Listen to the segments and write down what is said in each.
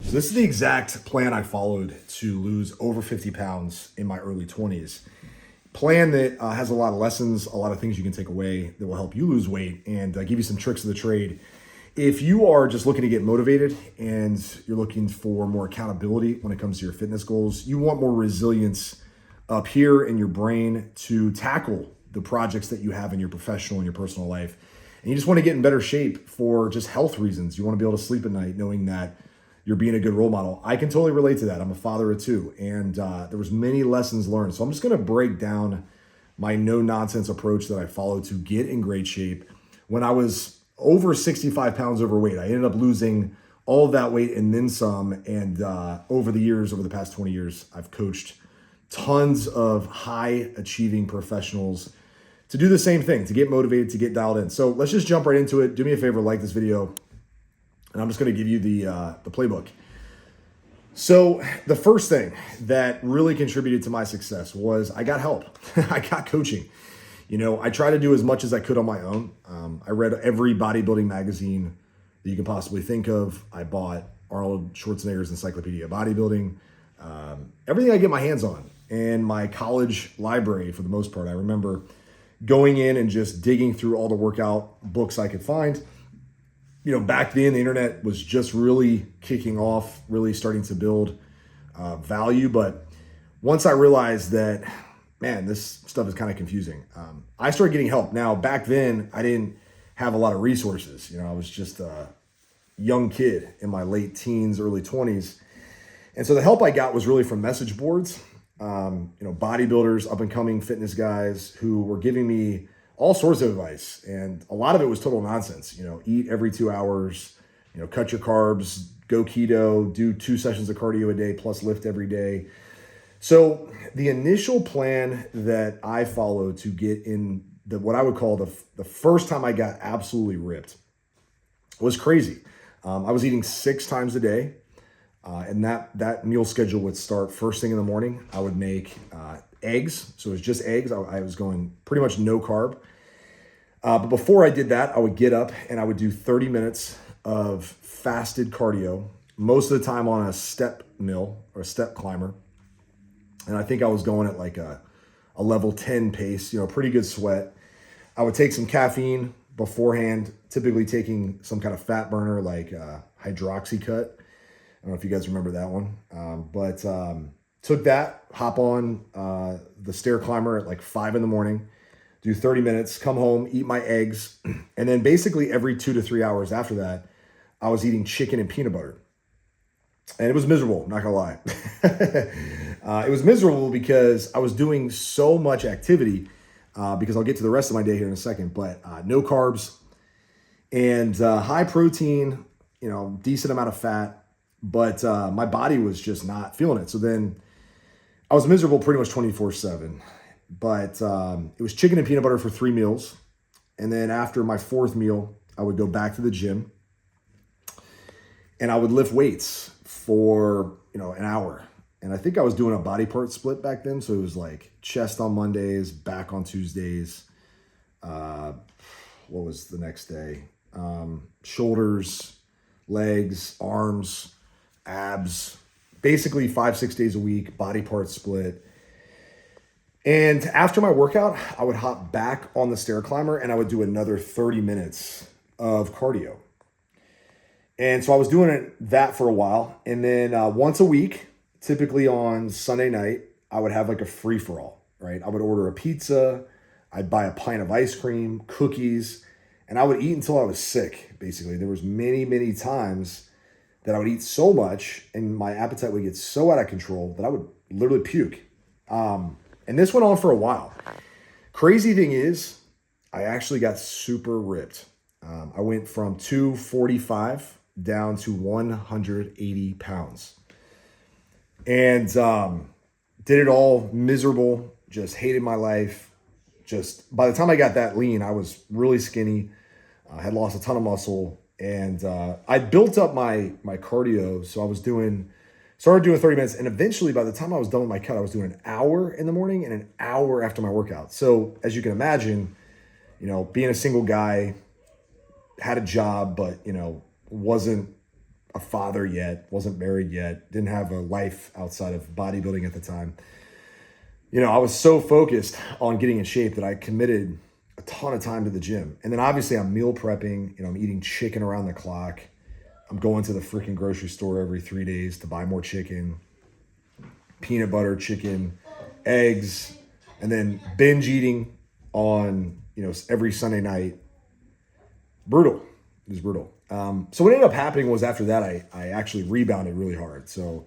So this is the exact plan I followed to lose over 50 pounds in my early 20s. Plan that has a lot of lessons, a lot of things you can take away that will help you lose weight and give you some tricks of the trade. If you are just looking to get motivated and you're looking for more accountability when it comes to your fitness goals, you want more resilience up here in your brain to tackle the projects that you have in your professional and your personal life, and you just want to get in better shape for just health reasons. You want to be able to sleep at night knowing that you're being a good role model. I can totally relate to that. I'm a father of two, and there was many lessons learned. So I'm just going to break down my no-nonsense approach that I followed to get in great shape. When I was over 65 pounds overweight, I ended up losing all of that weight and then some. And over the past 20 years, I've coached tons of high achieving professionals to do the same thing, to get motivated, to get dialed in. So let's just jump right into it. Do me a favor, like this video, and I'm just going to give you the playbook. So the first thing that really contributed to my success was I got help. I got coaching. I tried to do as much as I could on my own. I read every bodybuilding magazine that you can possibly think of. I bought Arnold Schwarzenegger's Encyclopedia of Bodybuilding. Everything I get my hands on. And my college library, for the most part, I remember going in and just digging through all the workout books I could find. Back then, the internet was just really kicking off, really starting to build value. But once I realized that, man, this stuff is kind of confusing, I started getting help. Now, back then, I didn't have a lot of resources. I was just a young kid in my late teens, early 20s. And so the help I got was really from message boards, bodybuilders, up-and-coming fitness guys who were giving me all sorts of advice. And a lot of it was total nonsense. Eat every 2 hours, cut your carbs, go keto, do 2 sessions of cardio a day, plus lift every day. So the initial plan that I followed to get in what I would call the first time I got absolutely ripped was crazy. I was eating 6 times a day. And that meal schedule would start first thing in the morning. I would make eggs. So it was just eggs. I was going pretty much no carb. But before I did that, I would get up and I would do 30 minutes of fasted cardio, most of the time on a step mill or a step climber. And I think I was going at like a level 10 pace, pretty good sweat. I would take some caffeine beforehand, typically taking some kind of fat burner like Hydroxycut. I don't know if you guys remember that one, but took that, hop on the stair climber at like 5 in the morning, do 30 minutes, come home, eat my eggs. And then basically every 2 to 3 hours after that, I was eating chicken and peanut butter. And it was miserable, not gonna lie. It was miserable because I was doing so much activity, because I'll get to the rest of my day here in a second, but no carbs and high protein, decent amount of fat. But my body was just not feeling it. So then I was miserable pretty much 24/7. But it was chicken and peanut butter for 3 meals. And then after my 4th meal, I would go back to the gym. And I would lift weights for, an hour. And I think I was doing a body part split back then. So it was like chest on Mondays, back on Tuesdays. What was the next day? Shoulders, legs, arms, abs, basically 5-6 days a week, body part split. And after my workout, I would hop back on the stair climber and I would do another 30 minutes of cardio. And so I was doing that for a while. And then once a week, typically on Sunday night, I would have like a free-for-all, right? I would order a pizza, I'd buy a pint of ice cream, cookies, and I would eat until I was sick, basically. There was many, many times that I would eat so much and my appetite would get so out of control that I would literally puke. And this went on for a while. Crazy thing is, I actually got super ripped. I went from 245 down to 180 pounds. And did it all miserable, just hated my life. Just by the time I got that lean, I was really skinny. I had lost a ton of muscle. And I built up my cardio. So I was started doing 30 minutes. And eventually, by the time I was done with my cut, I was doing an hour in the morning and an hour after my workout. So as you can imagine, being a single guy, had a job, but, wasn't a father yet, wasn't married yet, didn't have a life outside of bodybuilding at the time. I was so focused on getting in shape that I committed a ton of time to the gym. And then obviously I'm meal prepping, I'm eating chicken around the clock. I'm going to the freaking grocery store every 3 days to buy more chicken, peanut butter, chicken, eggs, and then binge eating on, every Sunday night. Brutal. It was brutal. So what ended up happening was after that, I actually rebounded really hard. So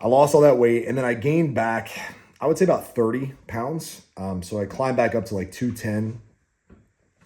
I lost all that weight and then I gained back, I would say about 30 pounds. So I climbed back up to like 210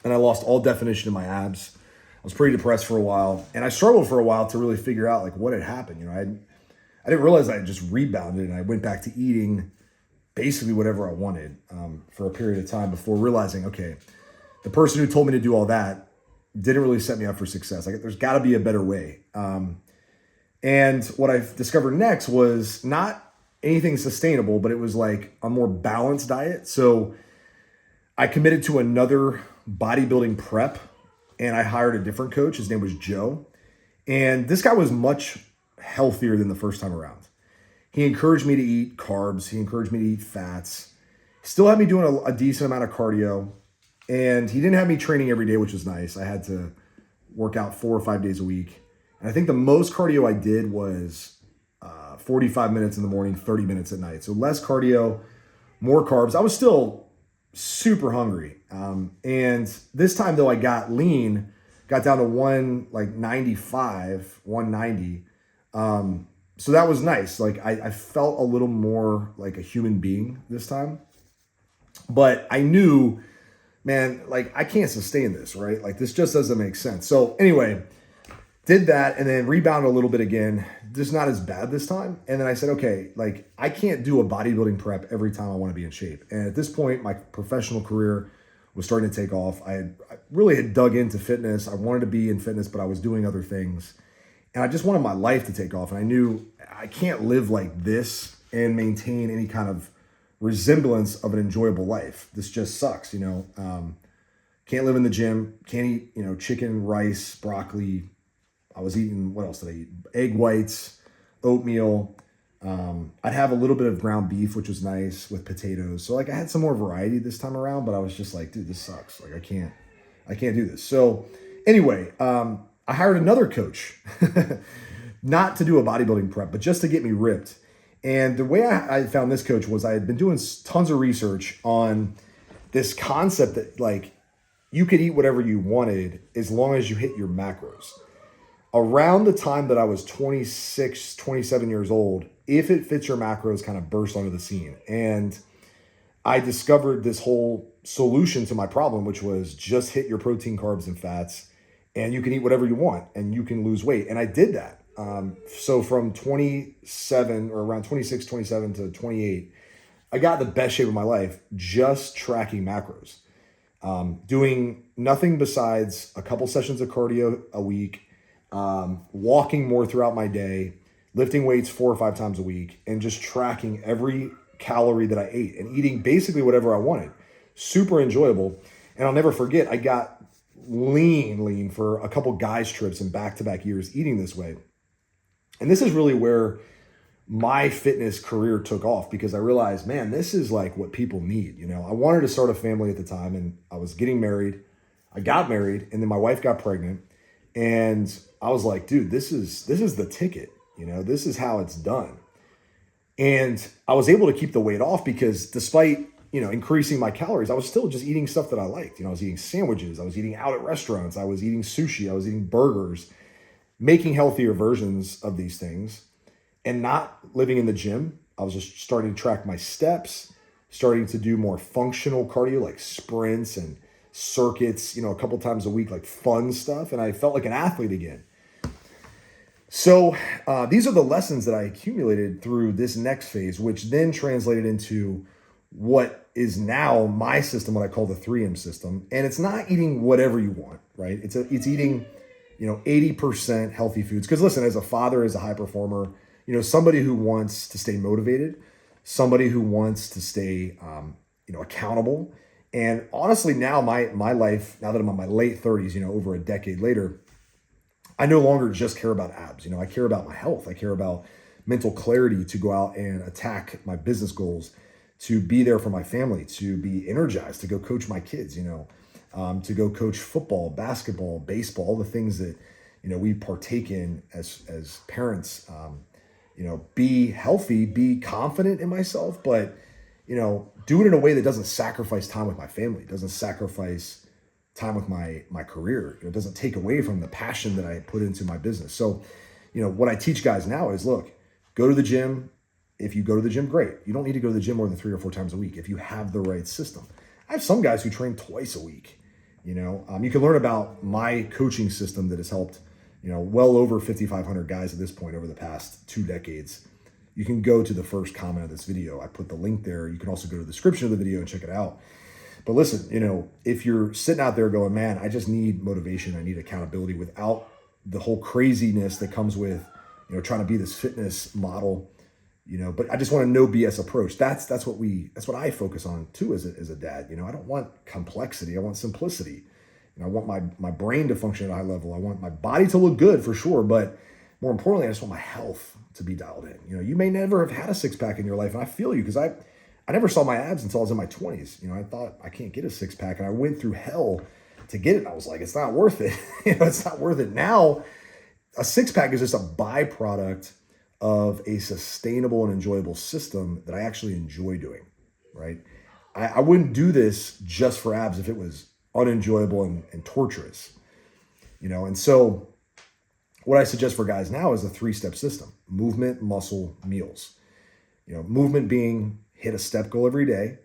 and I lost all definition in my abs. I was pretty depressed for a while and I struggled for a while to really figure out like what had happened. I didn't realize I had just rebounded and I went back to eating basically whatever I wanted for a period of time before realizing, okay, the person who told me to do all that didn't really set me up for success. Like there's got to be a better way. And what I discovered next was not anything sustainable, but it was like a more balanced diet. So I committed to another bodybuilding prep and I hired a different coach. His name was Joe. And this guy was much healthier than the first time around. He encouraged me to eat carbs. He encouraged me to eat fats. Still had me doing a decent amount of cardio. And he didn't have me training every day, which was nice. I had to work out 4 or 5 days a week. And I think the most cardio I did was 45 minutes in the morning, 30 minutes at night. So less cardio, more carbs. I was still super hungry. And this time though, I got lean, got down to 195, 190. So that was nice. Like I felt a little more like a human being this time, but I knew, man, like I can't sustain this, right? Like this just doesn't make sense. So anyway, did that and then rebounded a little bit again, just not as bad this time. And then I said, okay, like I can't do a bodybuilding prep every time I want to be in shape. And at this point, my professional career was starting to take off. I really had dug into fitness. I wanted to be in fitness, but I was doing other things. And I just wanted my life to take off. And I knew I can't live like this and maintain any kind of resemblance of an enjoyable life. This just sucks, can't live in the gym, can't eat, chicken, rice, broccoli. I was eating, what else did I eat? Egg whites, oatmeal. I'd have a little bit of ground beef, which was nice with potatoes. So like I had some more variety this time around, but I was just like, dude, this sucks. Like I can't do this. So anyway, I hired another coach, not to do a bodybuilding prep, but just to get me ripped. And the way I found this coach was I had been doing tons of research on this concept that like you could eat whatever you wanted as long as you hit your macros. Around the time that I was 26, 27 years old, if it fits your macros kind of burst onto the scene. And I discovered this whole solution to my problem, which was just hit your protein, carbs, and fats, and you can eat whatever you want and you can lose weight. And I did that. So from 27 or around 26, 27 to 28, I got the best shape of my life just tracking macros, doing nothing besides a couple sessions of cardio a week, walking more throughout my day, lifting weights 4 or 5 times a week, and just tracking every calorie that I ate and eating basically whatever I wanted. Super enjoyable. And I'll never forget, I got lean for a couple guys trips in back-to-back years eating this way. And this is really where my fitness career took off because I realized, man, this is like what people need. I wanted to start a family at the time and I was getting married. I got married and then my wife got pregnant and I was like, dude, this is the ticket. This is how it's done. And I was able to keep the weight off because despite, increasing my calories, I was still just eating stuff that I liked. I was eating sandwiches. I was eating out at restaurants. I was eating sushi. I was eating burgers, making healthier versions of these things and not living in the gym. I was just starting to track my steps, starting to do more functional cardio like sprints and circuits, a couple times a week, like fun stuff. And I felt like an athlete again. So these are the lessons that I accumulated through this next phase, which then translated into what is now my system, what I call the 3M system. And it's not eating whatever you want, right? It's eating, 80% healthy foods. Because listen, as a father, as a high performer, somebody who wants to stay motivated, somebody who wants to stay, accountable. And honestly, now my life, now that I'm in my late 30s, over a decade later, I no longer just care about abs. I care about my health. I care about mental clarity to go out and attack my business goals, to be there for my family, to be energized, to go coach my kids, to go coach football, basketball, baseball, all the things that, we partake in as parents. Be healthy, be confident in myself, but, do it in a way that doesn't sacrifice time with my family, doesn't sacrifice time with my career. It doesn't take away from the passion that I put into my business. So, what I teach guys now is, look, go to the gym. If you go to the gym, great. You don't need to go to the gym more than 3 or 4 times a week if you have the right system. I have some guys who train twice a week. You can learn about my coaching system that has helped, well over 5,500 guys at this point over the past 2 decades. You can go to the first comment of this video. I put the link there. You can also go to the description of the video and check it out. But listen, if you're sitting out there going, man, I just need motivation, I need accountability without the whole craziness that comes with, trying to be this fitness model, but I just want a no BS approach. That's what I focus on too as a dad. I don't want complexity. I want simplicity. I want my brain to function at a high level. I want my body to look good for sure, but more importantly, I just want my health to be dialed in. You may never have had a 6-pack in your life, and I feel you because I never saw my abs until I was in my 20s. I thought I can't get a 6-pack, and I went through hell to get it. And I was like, it's not worth it. It's not worth it. Now, a 6-pack is just a byproduct of a sustainable and enjoyable system that I actually enjoy doing, right? I wouldn't do this just for abs if it was unenjoyable and torturous, And so what I suggest for guys now is a 3-step system: movement, muscle, meals. Movement being hit a step goal every day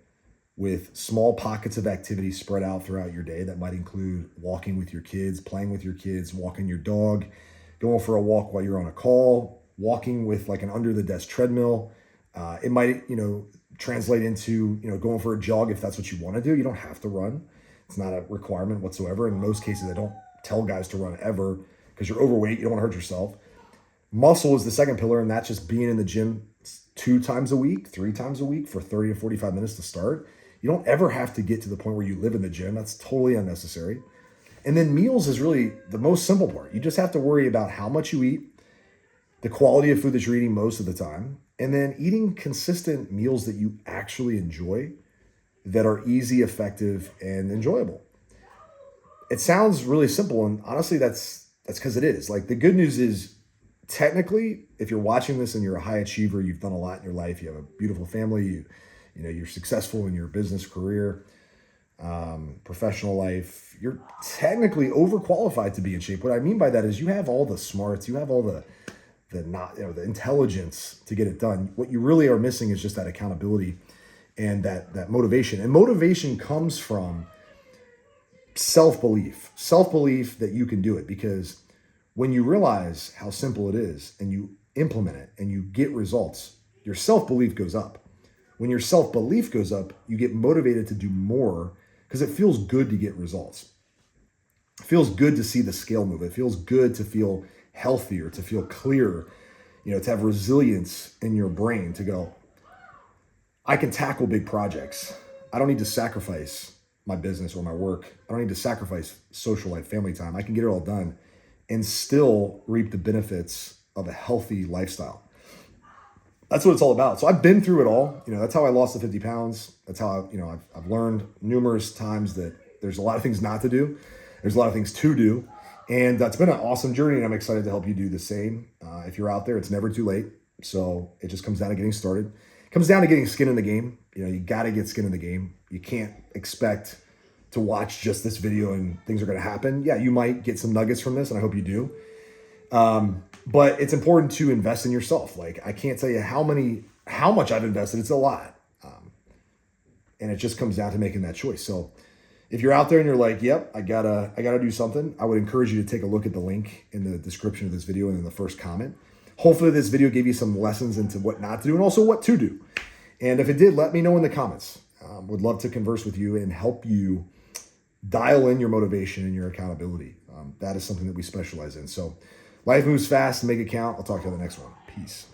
with small pockets of activity spread out throughout your day. That might include walking with your kids, playing with your kids, walking your dog, going for a walk while you're on a call, walking with like an under the desk treadmill. It might, translate into, going for a jog if that's what you want to do. You don't have to run. It's not a requirement whatsoever. In most cases, I don't tell guys to run ever because you're overweight. You don't want to hurt yourself. Muscle is the second pillar, and that's just being in the gym 2 times a week, 3 times a week for 30 to 45 minutes to start. You don't ever have to get to the point where you live in the gym. That's totally unnecessary. And then meals is really the most simple part. You just have to worry about how much you eat, the quality of food that you're eating most of the time, and then eating consistent meals that you actually enjoy, that are easy, effective, and enjoyable. It sounds really simple, and honestly, that's because it is. Like, the good news is, technically, if you're watching this and you're a high achiever, you've done a lot in your life, you have a beautiful family, you're successful in your business career, professional life, you're technically overqualified to be in shape. What I mean by that is you have all the smarts, you have all the intelligence to get it done. What you really are missing is just that accountability and that motivation. And motivation comes from self-belief that you can do it, because when you realize how simple it is and you implement it and you get results, your self-belief goes up. When your self-belief goes up, you get motivated to do more because it feels good to get results. It feels good to see the scale move. It feels good to feel healthier, to feel clearer, to have resilience in your brain to go, I can tackle big projects. I don't need to sacrifice my business or my work. I don't need to sacrifice social life, family time. I can get it all done and still reap the benefits of a healthy lifestyle. That's what it's all about. So I've been through it all. That's how I lost the 50 pounds. That's how I've learned numerous times that there's a lot of things not to do. There's a lot of things to do. And that's been an awesome journey, and I'm excited to help you do the same. If you're out there, it's never too late. So it just comes down to getting started. It comes down to getting skin in the game. You got to get skin in the game. You can't expect to watch just this video and things are going to happen. Yeah, you might get some nuggets from this, and I hope you do. But it's important to invest in yourself. Like, I can't tell you how much I've invested. It's a lot. And it just comes down to making that choice. So if you're out there and you're like, yep, I gotta do something, I would encourage you to take a look at the link in the description of this video and in the first comment. Hopefully this video gave you some lessons into what not to do and also what to do. And if it did, let me know in the comments. Would love to converse with you and help you dial in your motivation and your accountability. That is something that we specialize in. So life moves fast, make it count. I'll talk to you on the next one. Peace.